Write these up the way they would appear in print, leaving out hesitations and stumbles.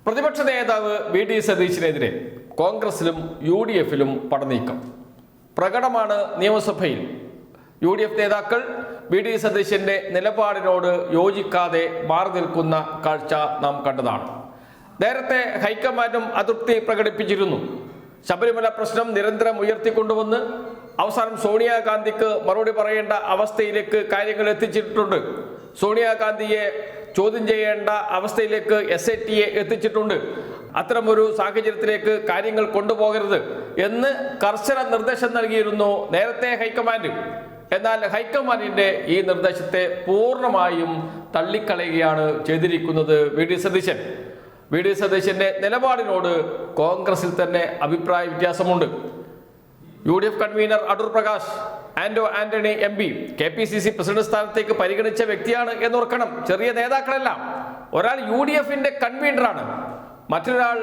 പ്രതിപക്ഷ നേതാവ് വി.ഡി. സതീശനെതിരെ കോൺഗ്രസിലും യു.ഡി.എഫിലും പടനീക്കം പ്രകടമാണ്. നിയമസഭയിൽ യു.ഡി.എഫ് നേതാക്കൾ വി.ഡി. സതീശന്റെ നിലപാടിനോട് യോജിക്കാതെ മാറി നിൽക്കുന്ന കാഴ്ച നാം കണ്ടതാണ്. നേരത്തെ ഹൈക്കമാൻഡും അതൃപ്തി പ്രകടിപ്പിച്ചിരുന്നു. ശബരിമല പ്രശ്നം നിരന്തരം ഉയർത്തിക്കൊണ്ടുവന്ന് അവസാനം സോണിയാഗാന്ധിക്ക് മറുപടി പറയേണ്ട അവസ്ഥയിലേക്ക് കാര്യങ്ങൾ എത്തിച്ചിട്ടുണ്ട്. സോണിയാഗാന്ധിയെ ചോദ്യം ചെയ്യേണ്ട അവസ്ഥയിലേക്ക് SITയെ എത്തിച്ചിട്ടുണ്ട്. അത്തരമൊരു സാഹചര്യത്തിലേക്ക് കാര്യങ്ങൾ കൊണ്ടുപോകരുത് എന്ന് കർശന നിർദ്ദേശം നൽകിയിരുന്നു നേരത്തെ ഹൈക്കമാൻഡ്. എന്നാൽ ഹൈക്കമാൻഡിന്റെ ഈ നിർദ്ദേശത്തെ പൂർണ്ണമായും തള്ളിക്കളയുകയാണ് ചെയ്തിരിക്കുന്നത് വി.ഡി. സതീശൻ. വി.ഡി. സതീശന്റെ നിലപാടിനോട് കോൺഗ്രസിൽ തന്നെ അഭിപ്രായ വ്യത്യാസമുണ്ട്. UDF convener Adoor Prakash, Antony MP KPCC president സ്ഥാനത്തേക്ക് പരിഗണിച്ച വ്യക്തിയാണ് എന്നോർക്കണം. ചെറിയ നേതാക്കളല്ല. ഒരാൾ യുഡിഎഫിന്റെ കൺവീനറാണ്, മറ്റൊരാൾ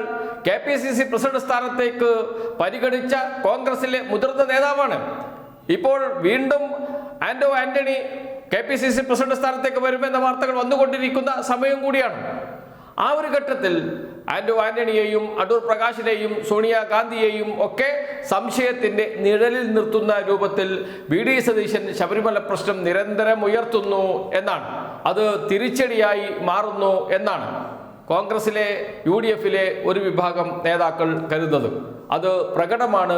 KPCC പ്രസിഡന്റ് സ്ഥാനത്തേക്ക് പരിഗണിച്ച കോൺഗ്രസിലെ മുതിർന്ന നേതാവാണ്. ഇപ്പോൾ വീണ്ടും ആന്റണി KPCC പ്രസിഡന്റ് സ്ഥാനത്തേക്ക് വരുമെന്ന വാർത്തകൾ വന്നുകൊണ്ടിരിക്കുന്ന സമയം കൂടിയാണ്. ആ ഒരു ഘട്ടത്തിൽ ആന്റണിയെയും അടൂർ പ്രകാശിനെയും സോണിയാഗാന്ധിയെയും ഒക്കെ സംശയത്തിന്റെ നിഴലിൽ നിർത്തുന്ന രൂപത്തിൽ വി.ഡി. സതീശൻ ശബരിമല പ്രശ്നം നിരന്തരം ഉയർത്തുന്നു എന്നാണ്, അത് തിരിച്ചടിയായി മാറുന്നു എന്നാണ് കോൺഗ്രസിലെ യു.ഡി.എഫിലെ ഒരു വിഭാഗം നേതാക്കൾ കരുതുന്നത്. അത് പ്രകടമാണ്.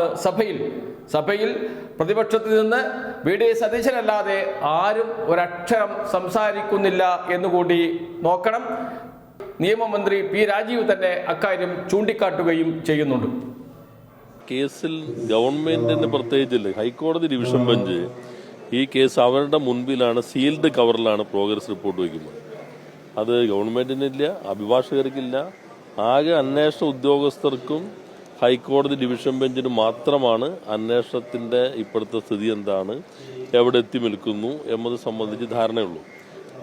സഭയിൽ പ്രതിപക്ഷത്തിൽ നിന്ന് വി.ഡി. സതീശനല്ലാതെ ആരും ഒരക്ഷരം സംസാരിക്കുന്നില്ല എന്നുകൂടി നോക്കണം. നിയമമന്ത്രി P. രാജീവ് തന്നെ അക്കാര്യം ചൂണ്ടിക്കാട്ടുകയും ചെയ്യുന്നുണ്ട്. കേസിൽ ഗവൺമെന്റിന് പ്രത്യേകിച്ചില്ല. ഹൈക്കോടതി ഡിവിഷൻ ബെഞ്ച് ഈ കേസ് അവരുടെ മുൻപിലാണ്, സീൽഡ് കവറിലാണ് പ്രോഗ്രസ് റിപ്പോർട്ട് വയ്ക്കുന്നത്. അത് ഗവൺമെന്റിനില്ല, അഭിഭാഷകർക്കില്ല, ആകെ അന്വേഷണ ഉദ്യോഗസ്ഥർക്കും ഹൈക്കോടതി ഡിവിഷൻ ബെഞ്ചിന് മാത്രമാണ് അന്വേഷണത്തിന്റെ ഇപ്പോഴത്തെ സ്ഥിതി എന്താണ്, എവിടെ എത്തി നിൽക്കുന്നു എന്നത് സംബന്ധിച്ച് ധാരണയുള്ളൂ.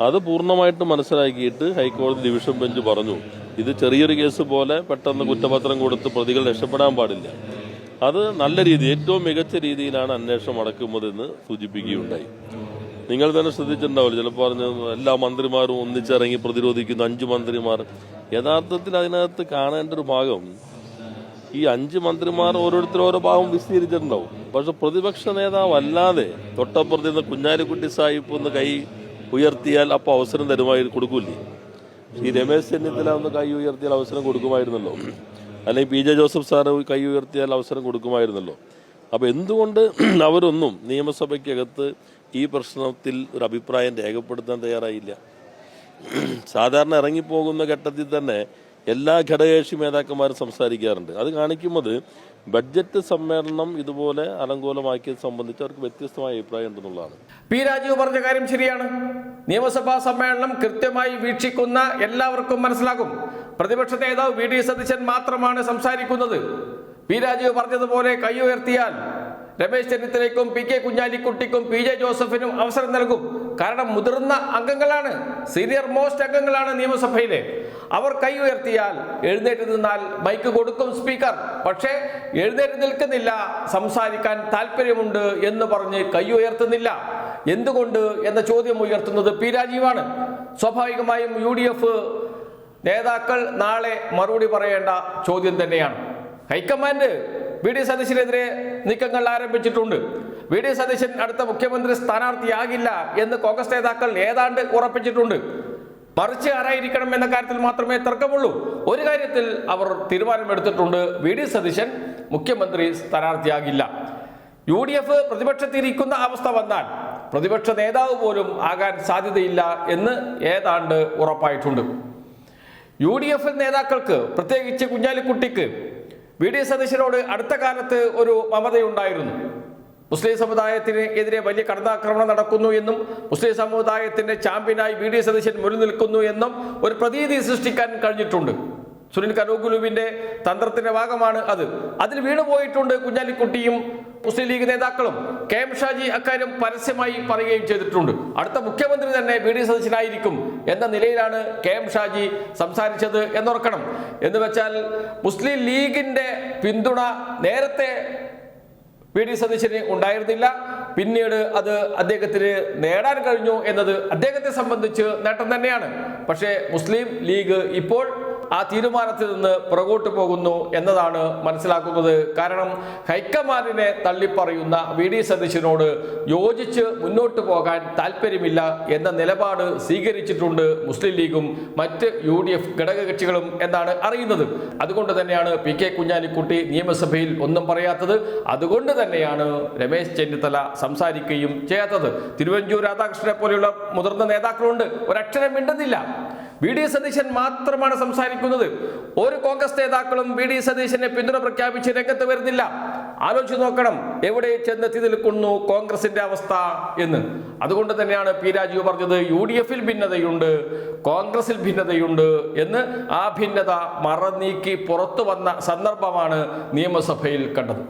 അത് പൂർണ്ണമായിട്ട് മനസ്സിലാക്കിയിട്ട് ഹൈക്കോടതി ഡിവിഷൻ ബെഞ്ച് പറഞ്ഞു, ഇത് ചെറിയൊരു കേസ് പോലെ പെട്ടെന്ന് കുറ്റപത്രം കൊടുത്ത് പ്രതികൾ രക്ഷപ്പെടാൻ പാടില്ല. അത് നല്ല രീതി, ഏറ്റവും മികച്ച രീതിയിലാണ് അന്വേഷണം നടക്കുന്നതെന്ന് സൂചിപ്പിക്കുകയുണ്ടായി. നിങ്ങൾ തന്നെ ശ്രദ്ധിച്ചിട്ടുണ്ടാവില്ല, ചിലപ്പോൾ പറഞ്ഞ എല്ലാ മന്ത്രിമാരും ഒന്നിച്ചിറങ്ങി പ്രതിരോധിക്കുന്നു. 5 മന്ത്രിമാർ. യഥാർത്ഥത്തിൽ അതിനകത്ത് കാണേണ്ട ഒരു ഭാഗം, ഈ 5 മന്ത്രിമാർ ഓരോരുത്തരും ഓരോ ഭാഗം വിശദീകരിച്ചിട്ടുണ്ടാവും. പക്ഷെ പ്രതിപക്ഷ നേതാവ് അല്ലാതെ തൊട്ടപ്പുറത്ത് നിന്ന് കുഞ്ഞാലിക്കുട്ടി സാഹിബ് ഒന്ന് കൈ ഉയർത്തിയാൽ അപ്പോൾ അവസരം തരുമായി കൊടുക്കൂലേ? ഈ രമേശ് ചെന്നിത്തല ഒന്ന് കൈ ഉയർത്തിയാൽ അവസരം കൊടുക്കുമായിരുന്നല്ലോ, അല്ലെങ്കിൽ P.J. ജോസഫ് സാറ് കൈ ഉയർത്തിയാൽ അവസരം കൊടുക്കുമായിരുന്നല്ലോ. അപ്പോൾ എന്തുകൊണ്ട് അവരൊന്നും നിയമസഭയ്ക്കകത്ത് ഈ പ്രശ്നത്തിൽ ഒരു അഭിപ്രായം രേഖപ്പെടുത്താൻ തയ്യാറായില്ല? സാധാരണ ഇറങ്ങിപ്പോകുന്ന ഘട്ടത്തിൽ തന്നെ എല്ലാ ഘടകകക്ഷി നേതാക്കന്മാരും സംസാരിക്കാറുണ്ട്. അത് കാണിക്കുന്നത് ബഡ്ജറ്റ് സമ്മേളനം ഇതുപോലെ അലങ്കോലമാക്കിയത് സംബന്ധിച്ച് അവർക്ക് വ്യത്യസ്തമായ അഭിപ്രായം ഉണ്ടെന്നുള്ളതാണ്. P. രാജീവ് പറഞ്ഞ കാര്യം ശരിയാണ്. നിയമസഭാ സമ്മേളനം കൃത്യമായി വീക്ഷിക്കുന്ന എല്ലാവർക്കും മനസ്സിലാകും, പ്രതിപക്ഷ നേതാവ് വി.ഡി. സതീശൻ മാത്രമാണ് സംസാരിക്കുന്നത്. P. രാജീവ് പറഞ്ഞതുപോലെ കൈ ഉയർത്തിയാൽ രമേശ് ചെന്നിത്തലയ്ക്കും P.K. കുഞ്ഞാലിക്കുട്ടിക്കും P.J. ജോസഫിനും അവസരം നൽകും. കാരണം മുതിർന്ന അംഗങ്ങളാണ്, സീനിയർ മോസ്റ്റ് അംഗങ്ങളാണ് നിയമസഭയിലെ. അവർ കൈ ഉയർത്തിയാൽ എഴുന്നേറ്റ് നിന്നാൽ മൈക്ക് കൊടുക്കും സ്പീക്കർ. പക്ഷേ എഴുന്നേറ്റ് നിൽക്കുന്നില്ല, സംസാരിക്കാൻ താല്പര്യമുണ്ട് എന്ന് പറഞ്ഞ് കൈ ഉയർത്തുന്നില്ല. എന്തുകൊണ്ട് എന്ന ചോദ്യം ഉയർത്തുന്നത് P. രാജീവാണ്. സ്വാഭാവികമായും യു.ഡി.എഫ് നേതാക്കൾ നാളെ മറുപടി പറയേണ്ട ചോദ്യം തന്നെയാണ്. High command VD. സതീശനെതിരെ നീക്കങ്ങൾ ആരംഭിച്ചിട്ടുണ്ട്. വി.ഡി. സതീശൻ അടുത്ത മുഖ്യമന്ത്രി സ്ഥാനാർത്ഥിയാകില്ല എന്ന് കോൺഗ്രസ് നേതാക്കൾ ഏതാണ്ട് ഉറപ്പിച്ചിട്ടുണ്ട്. മറിച്ച് ആരായിരിക്കണം എന്ന കാര്യത്തിൽ മാത്രമേ തർക്കമുള്ളൂ. ഒരു കാര്യത്തിൽ അവർ തീരുമാനമെടുത്തിട്ടുണ്ട്, വി.ഡി. സതീശൻ മുഖ്യമന്ത്രി സ്ഥാനാർത്ഥിയാകില്ല. യു.ഡി.എഫ് പ്രതിപക്ഷത്തിരിക്കുന്ന അവസ്ഥ വന്നാൽ പ്രതിപക്ഷ നേതാവ് പോലും ആകാൻ സാധ്യതയില്ല എന്ന് ഏതാണ്ട് ഉറപ്പായിട്ടുണ്ട്. യു.ഡി.എഫ് നേതാക്കൾക്ക്, പ്രത്യേകിച്ച് കുഞ്ഞാലിക്കുട്ടിക്ക് വി.ഡി. സതീശനോട് അടുത്ത കാലത്ത് ഒരു മമതയുണ്ടായിരുന്നു. മുസ്ലിം സമുദായത്തിന് എതിരെ വലിയ കടന്നാക്രമണം നടക്കുന്നു എന്നും മുസ്ലിം സമുദായത്തിന്റെ ചാമ്പ്യനായി വി.ഡി. സതീശൻ മുന്നിൽ നിൽക്കുന്നു എന്നും ഒരു പ്രതീതി സൃഷ്ടിക്കാൻ കഴിഞ്ഞിട്ടുണ്ട്. സുനിൽ കനൂഗുലുവിന്റെ തന്ത്രത്തിന്റെ ഭാഗമാണ് അത്. അതിൽ വീണുപോയിട്ടുണ്ട് കുഞ്ഞാലിക്കുട്ടിയും മുസ്ലിം ലീഗ് നേതാക്കളും. KM ഷാജി അക്കാര്യം പരസ്യമായി പറയുകയും ചെയ്തിട്ടുണ്ട്. അടുത്ത മുഖ്യമന്ത്രി തന്നെ വി.ഡി. സതീശനായിരിക്കും എന്ന നിലയിലാണ് KM ഷാജി സംസാരിച്ചത് എന്നോർക്കണം. എന്ന് വെച്ചാൽ മുസ്ലിം ലീഗിന്റെ പിന്തുണ നേരത്തെ വി.ഡി. സതീശന് ഉണ്ടായിരുന്നില്ല, പിന്നീട് അത് അദ്ദേഹത്തിന് നേടാൻ കഴിഞ്ഞു എന്നത് അദ്ദേഹത്തെ സംബന്ധിച്ച് നേട്ടം തന്നെയാണ്. പക്ഷേ മുസ്ലിം ലീഗ് ഇപ്പോൾ ആ തീരുമാനത്തിൽ നിന്ന് പുറകോട്ട് പോകുന്നു എന്നതാണ് മനസ്സിലാക്കുന്നത്. കാരണം ഹൈക്കമാൻഡിനെ തള്ളിപ്പറയുന്ന വി.ഡി. സതീശനോട് യോജിച്ച് മുന്നോട്ട് പോകാൻ താല്പര്യമില്ല എന്ന നിലപാട് സ്വീകരിച്ചിട്ടുണ്ട് മുസ്ലിം ലീഗും മറ്റ് UDF ഘടകകക്ഷികളും എന്നാണ് അറിയുന്നത്. അതുകൊണ്ട് തന്നെയാണ് പി.കെ. കുഞ്ഞാലിക്കുട്ടി നിയമസഭയിൽ ഒന്നും പറയാത്തത്. അതുകൊണ്ട് തന്നെയാണ് രമേശ് ചെന്നിത്തല സംസാരിക്കുകയും ചെയ്യാത്തത്. തിരുവഞ്ചൂർ രാധാകൃഷ്ണനെ പോലെയുള്ള മുതിർന്ന നേതാക്കളുണ്ട്, ഒരക്ഷരം മിണ്ടുന്നില്ല. വി.ഡി. സതീശൻ മാത്രമാണ് സംസാരിക്കുന്നത്. ഒരു കോൺഗ്രസ് നേതാക്കളും വി.ഡി. സതീശനെ പിന്തുണ പ്രഖ്യാപിച്ച് രംഗത്ത് വരുന്നില്ല. ആലോചിച്ച് നോക്കണം എവിടെ ചെന്നെത്തി നിൽക്കുന്നു കോൺഗ്രസിന്റെ അവസ്ഥ എന്ന്. അതുകൊണ്ട് തന്നെയാണ് പി രാജീവ് പറഞ്ഞത് UDF-ൽ ഭിന്നതയുണ്ട്, കോൺഗ്രസിൽ ഭിന്നതയുണ്ട് എന്ന്. ആ ഭിന്നത മറനീക്കി പുറത്തു വന്ന സന്ദർഭമാണ് നിയമസഭയിൽ കണ്ടത്.